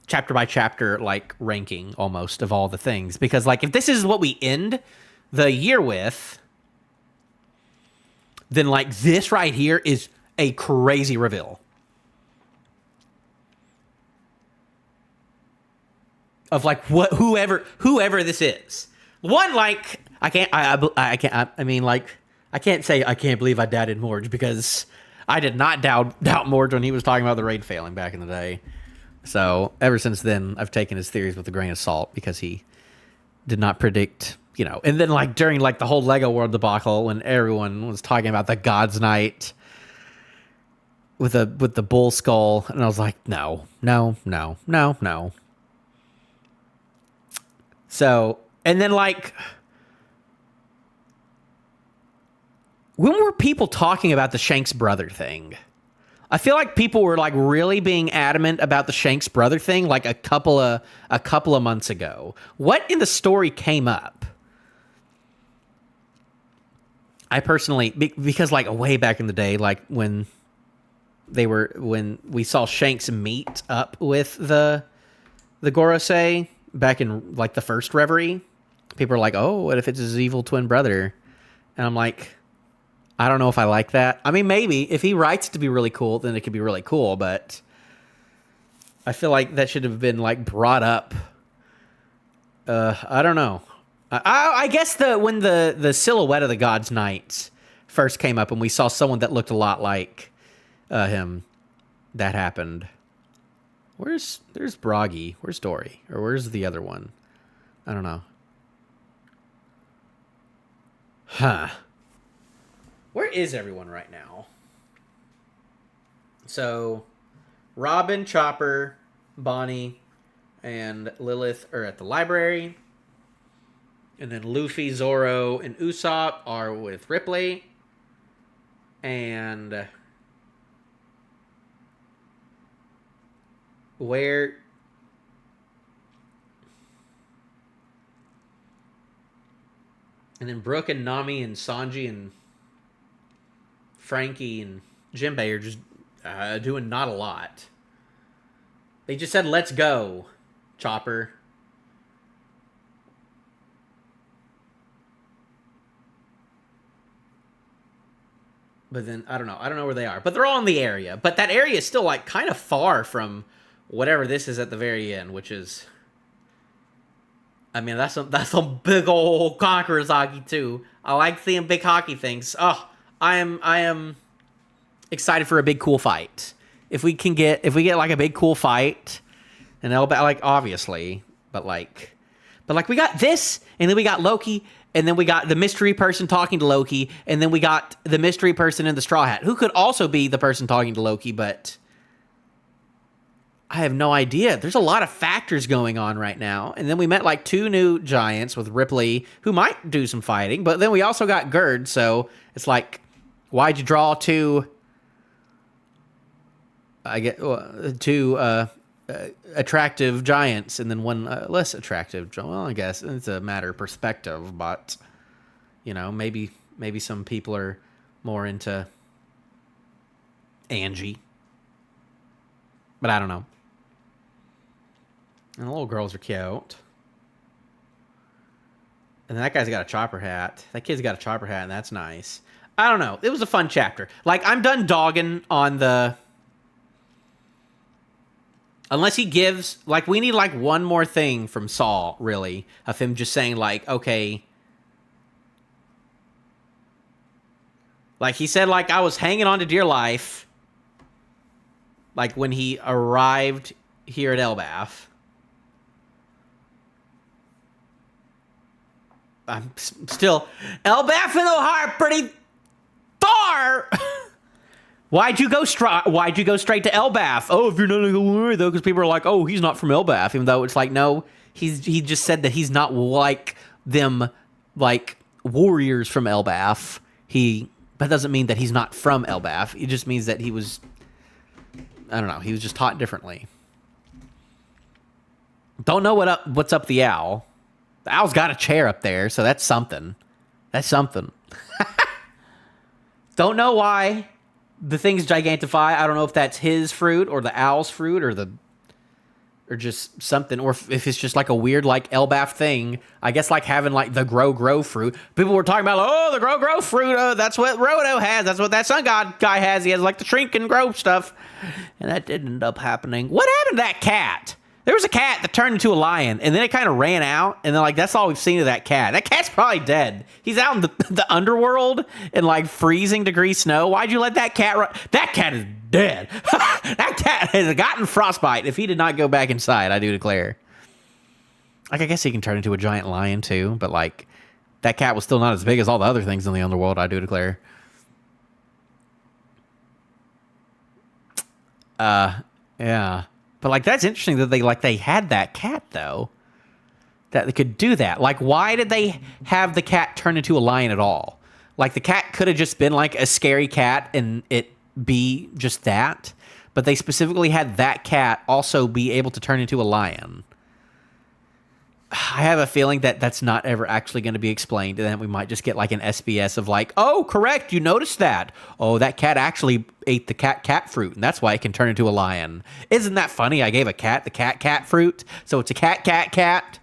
chapter by chapter, ranking almost of all the things. Because, if this is what we end the year with, then, this right here is a crazy reveal of whoever this is. One, I can't say I can't believe I doubted Morge, because I did not doubt Morge when he was talking about the raid failing back in the day. So ever since then, I've taken his theories with a grain of salt, because he did not predict, you know. And then like during like the whole Lego World debacle, when everyone was talking about the God's Night with the bull skull, and I was like, no. So, and then like, when were people talking about the Shanks brother thing? I feel like people were like really being adamant about the Shanks brother thing like a couple of months ago. What in the story came up? I personally, because like way back in the day, like when we saw Shanks meet up with the Gorosei back in like the first Reverie, people are like, oh, what if it's his evil twin brother? And I'm like, I don't know if I like that. I mean, maybe if he writes it to be really cool, then it could be really cool. But I feel like that should have been like brought up. I don't know. I guess when the silhouette of the God's Knights first came up and we saw someone that looked a lot like him, that happened. There's Broggy? Where's Dory? Or where's the other one? I don't know. Huh. Where is everyone right now? So, Robin, Chopper, Bonnie, and Lilith are at the library. And then Luffy, Zoro, and Usopp are with Ripley. And where... And then Brooke and Nami and Sanji and Frankie and Jinbei are just doing not a lot. They just said, let's go, Chopper. But then, I don't know where they are. But they're all in the area. But that area is still, like, kind of far from whatever this is at the very end, which is... I mean, that's some big old Conqueror's hockey, too. I like seeing big hockey things. Oh, I am excited for a big cool fight. If we get like a big cool fight, and like obviously, but like we got this, and then we got Loki, and then we got the mystery person talking to Loki, and then we got the mystery person in the straw hat, who could also be the person talking to Loki, but I have no idea. There's a lot of factors going on right now. And then we met like 2 new giants with Ripley, who might do some fighting, but then we also got Gerd, so it's like, why'd you draw 2 attractive giants and then one less attractive? Well, I guess it's a matter of perspective, but you know, maybe some people are more into Angie, but I don't know. And the little girls are cute. And that guy's got a chopper hat. That kid's got a chopper hat, and that's nice. I don't know. It was a fun chapter. Like, I'm done dogging on the... Unless he gives... Like, we need, like, one more thing from Saul, really. Of him just saying, like, okay... Like, he said, like, I was hanging on to dear life. Like, when he arrived here at Elbaf. I'm still... Elbaf and O'Hare pretty far! Why'd you go straight to Elbaf? Oh, if you're not going to worry, though, because people are like, oh, he's not from Elbaf. Even though it's like, no, he just said that he's not like them, like, warriors from Elbaf. That doesn't mean that he's not from Elbaf. It just means that he was... I don't know. He was just taught differently. Don't know what's up the owl. The owl's got a chair up there, so that's something. That's something. Don't know why the thing's gigantify. I don't know if that's his fruit or the owl's fruit or just something, or if it's just like a weird like Elbaf thing. I guess like having like the grow fruit. People were talking about, oh, the grow fruit. Oh, that's what Roto has. That's what that sun god guy has. He has like the shrink and grow stuff, and that didn't end up happening. What happened to that cat? There was a cat that turned into a lion, and then it kind of ran out, and then, like, that's all we've seen of that cat. That cat's probably dead. He's out in the underworld in, like, freezing degree snow. Why'd you let that cat run? That cat is dead. That cat has gotten frostbite if he did not go back inside, I do declare. Like, I guess he can turn into a giant lion too, but like, that cat was still not as big as all the other things in the underworld, I do declare. Yeah. But like, that's interesting that they had that cat though. That they could do that. Like, why did they have the cat turn into a lion at all? Like, the cat could have just been like a scary cat and it be just that. But they specifically had that cat also be able to turn into a lion. I have a feeling that that's not ever actually going to be explained, and then we might just get like an SBS of like, oh, correct, you noticed that. Oh, that cat actually ate the cat fruit, and that's why it can turn into a lion. Isn't that funny? I gave a cat the cat fruit, so it's a cat.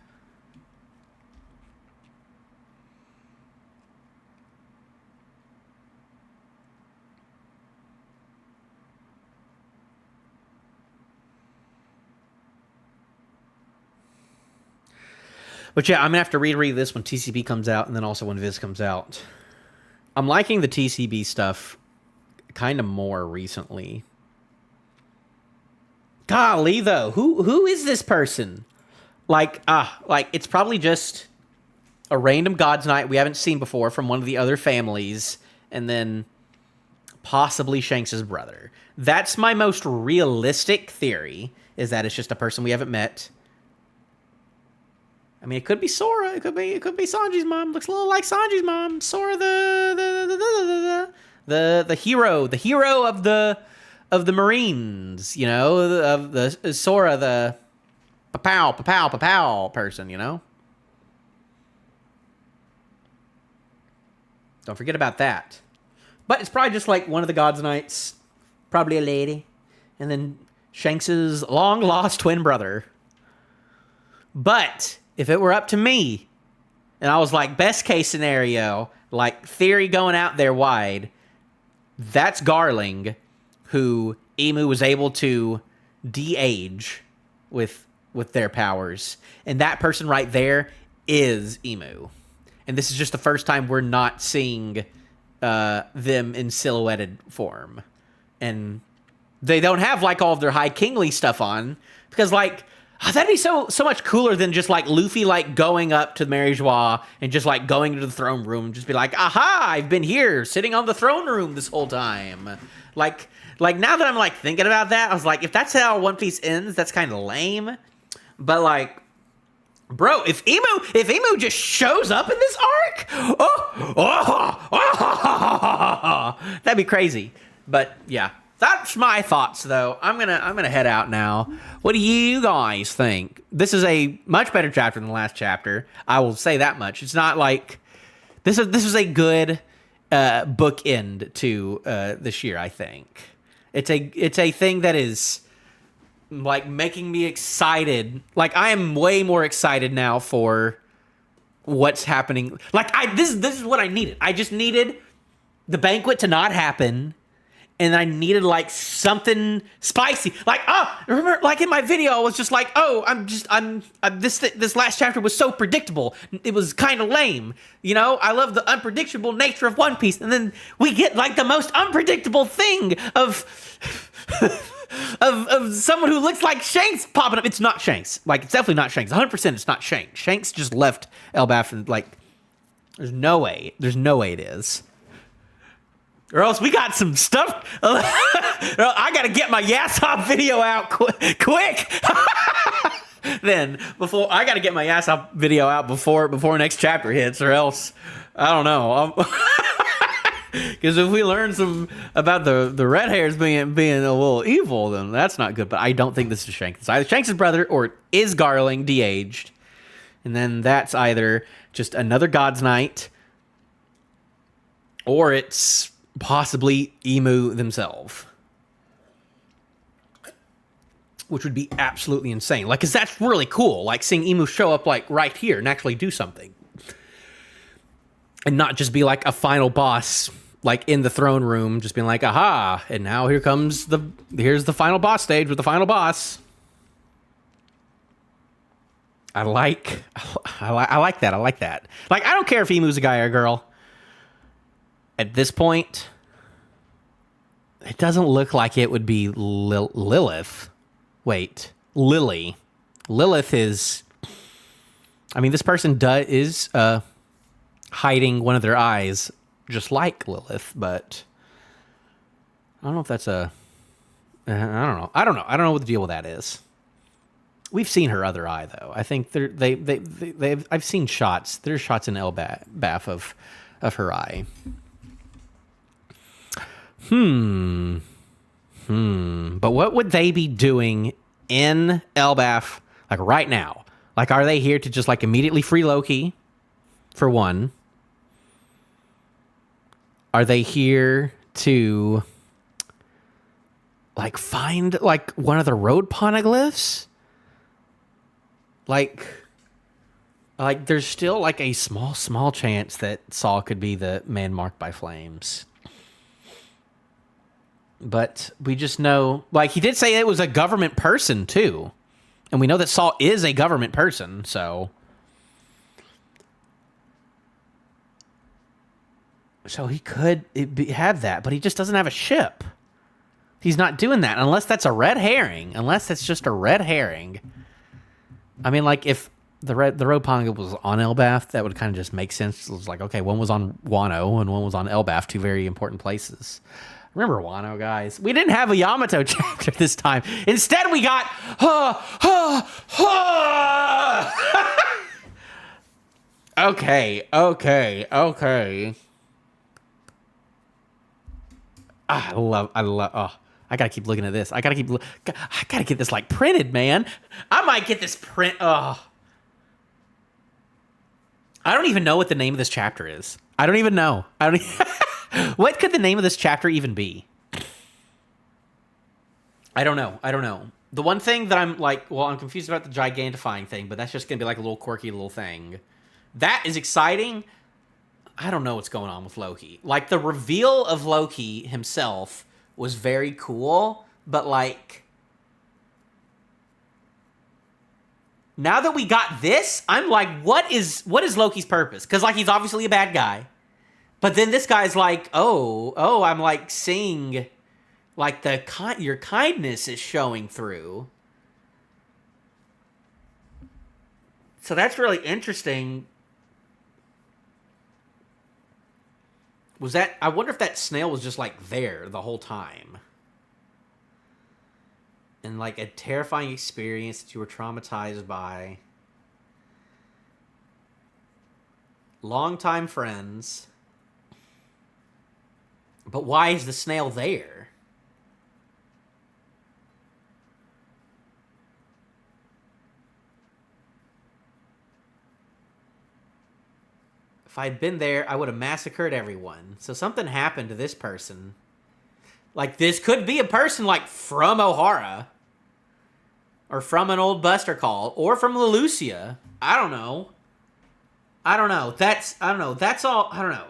But yeah, I'm going to have to reread this when TCB comes out and then also when Viz comes out. I'm liking the TCB stuff kind of more recently. Golly, though, who is this person? Like it's probably just a random God's Knight we haven't seen before from one of the other families, and then possibly Shanks' brother. That's my most realistic theory, is that it's just a person we haven't met. I mean, it could be Sora. It could be Sanji's mom. Looks a little like Sanji's mom. Sora, the hero of the Marines. You know, of the Sora, the pow person. You know. Don't forget about that. But it's probably just like one of the God's Knights, probably a lady, and then Shanks's long lost twin brother. But if it were up to me, and I was like, best case scenario, like theory going out there wide, that's Garling, who Emu was able to de-age with their powers. And that person right there is Emu. And this is just the first time we're not seeing them in silhouetted form. And they don't have like all of their high kingly stuff on, because like, that'd be so much cooler than just like Luffy like going up to Mary Joie and just like going into the throne room and just be like, aha, I've been here sitting on the throne room this whole time. Like now that I'm like thinking about that, I was like, if that's how One Piece ends, that's kind of lame. But like, bro, if Emu just shows up in this arc, that'd be crazy. But yeah. That's my thoughts, though. I'm gonna head out now. What do you guys think? This is a much better chapter than the last chapter. I will say that much. It's not like this is a good bookend to this year. I think it's a thing that is like making me excited. Like, I am way more excited now for what's happening. Like, this is what I needed. I just needed the banquet to not happen. And I needed like something spicy. Like, remember, like in my video, I was just like, this last chapter was so predictable. It was kind of lame. You know, I love the unpredictable nature of One Piece. And then we get like the most unpredictable thing of someone who looks like Shanks popping up. It's not Shanks. Like, it's definitely not Shanks. 100% it's not Shanks. Shanks just left Elbaf and like, there's no way it is. Or else we got some stuff. I got to get my Yasop video out quick. Then I got to get my Yasop video out before next chapter hits, or else I don't know. Because if we learn some about the red hairs being a little evil, then that's not good. But I don't think this is Shanks. It's either Shanks' brother or it is Garling de-aged, and then that's either just another God's Knight, or it's possibly Emu themselves, which would be absolutely insane. Like, cause that's really cool. Like seeing Emu show up like right here and actually do something, and not just be like a final boss, like in the throne room, just being like, aha, and now here's the final boss stage with the final boss. I like that. I like that. Like, I don't care if Emu's a guy or a girl. At this point, it doesn't look like it would be Lilith. Wait, Lily. Lilith is I mean, this person is hiding one of their eyes, just like Lilith, but I don't know if that's a... I don't know. I don't know what the deal with that is. We've seen her other eye, though. I think I've seen shots. There's shots in Elbaf of her eye. But what would they be doing in Elbaf, like right now? Like, are they here to just like immediately free Loki? For one, are they here to like find like one of the road poneglyphs? Like there's still like a small chance that Saul could be the man marked by flames. But we just know, like, he did say it was a government person too. And we know that Saul is a government person, so he could have that, but he just doesn't have a ship. He's not doing that unless that's a red herring. Unless that's just a red herring. I mean, like, if the road poneglyph was on Elbaf, that would kind of just make sense. It was like, okay, one was on Wano and one was on Elbaf, two very important places. Remember Wano, guys? We didn't have a Yamato chapter this time. Instead, we got... Okay. I gotta keep looking at this. I gotta get this, like, printed, man. I might get this print... I don't even know what the name of this chapter is. I don't even know. What could the name of this chapter even be? I don't know. The one thing that I'm like, well, I'm confused about the gigantifying thing, but that's just going to be like a little quirky little thing. That is exciting. I don't know what's going on with Loki. Like, the reveal of Loki himself was very cool, but like, now that we got this, I'm like, what is Loki's purpose? Because, like, he's obviously a bad guy. But then this guy's like, oh, I'm like seeing, like, your kindness is showing through. So that's really interesting. I wonder if that snail was just like there the whole time. And like a terrifying experience that you were traumatized by. Longtime friends. But why is the snail there? If I'd been there, I would have massacred everyone. So something happened to this person. Like, this could be a person, like, from O'Hara. Or from an old Buster Call. Or from Lelucia. I don't know. That's all. I don't know.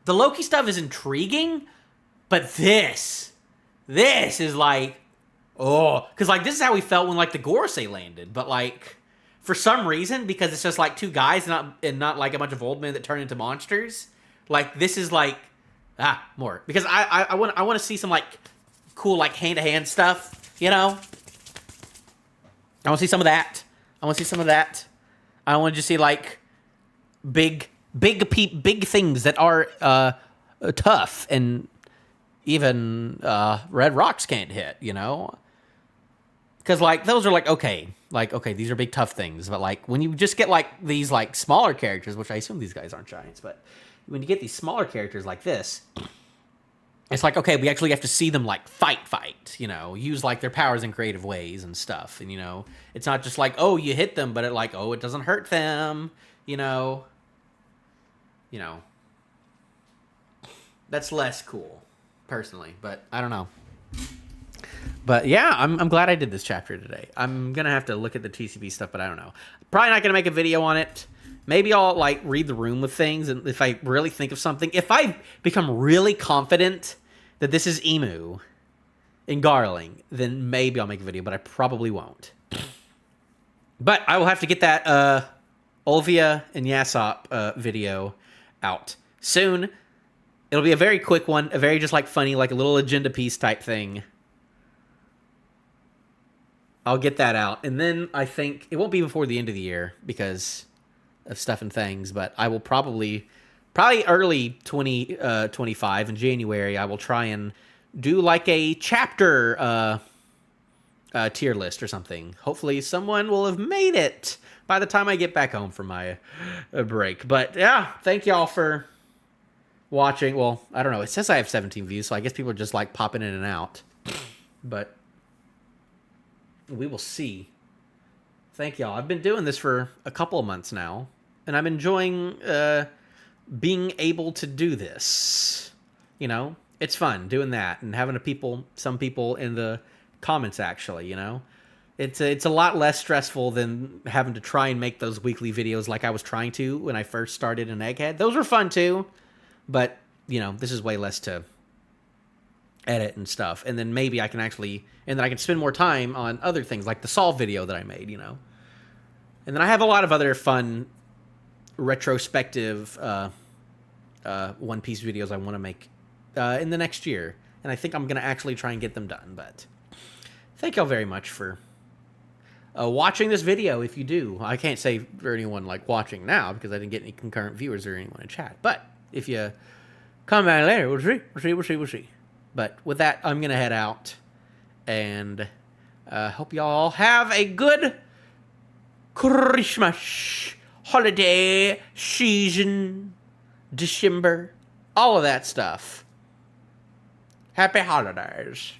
The Loki stuff is intriguing, but this is like, because like this is how we felt when like the Gorosei landed, but like for some reason, because it's just like two guys and not like a bunch of old men that turn into monsters, like this is like more because I want to see some like cool like hand-to-hand stuff, you know. I want to see some of that. I want to just see like big things that are tough and even red rocks can't hit, you know? Because like those are like okay, these are big tough things, but like when you just get like these like smaller characters, which I assume these guys aren't giants, but when you get these smaller characters like this, it's like, okay, we actually have to see them like fight, you know, use like their powers in creative ways and stuff, and you know, it's not just like, oh, you hit them, but it doesn't hurt them, you know. That's less cool, personally, but I don't know. But yeah, I'm glad I did this chapter today. I'm gonna have to look at the TCB stuff, but I don't know. Probably not gonna make a video on it. Maybe I'll like read the room with things, and if I really think of something, if I become really confident that this is Emu in Garling, then maybe I'll make a video, but I probably won't. But I will have to get that Olvia and Yasop video out soon. It'll be a very quick one, a very just like funny, like a little agenda piece type thing. I'll get that out. And then I think it won't be before the end of the year because of stuff and things, but I will probably early 2025 in January, I will try and do like a chapter tier list or something. Hopefully someone will have made it by the time I get back home from my break. But yeah, thank y'all for watching. Well, I don't know. It says I have 17 views, so I guess people are just like popping in and out. But we will see. Thank y'all. I've been doing this for a couple of months now, and I'm enjoying being able to do this. You know, it's fun doing that and having some people in the comments actually, you know. It's a lot less stressful than having to try and make those weekly videos like I was trying to when I first started in Egghead. Those were fun too, but, you know, this is way less to edit and stuff. And then maybe I can spend more time on other things like the Saul video that I made, you know. And then I have a lot of other fun retrospective One Piece videos I want to make in the next year. And I think I'm going to actually try and get them done. But thank y'all very much for watching this video if you do. I can't say for anyone like watching now because I didn't get any concurrent viewers or anyone in chat. But if you come back later, we'll see. But with that, I'm going to head out. And hope y'all have a good Christmas, holiday, season, December, all of that stuff. Happy holidays.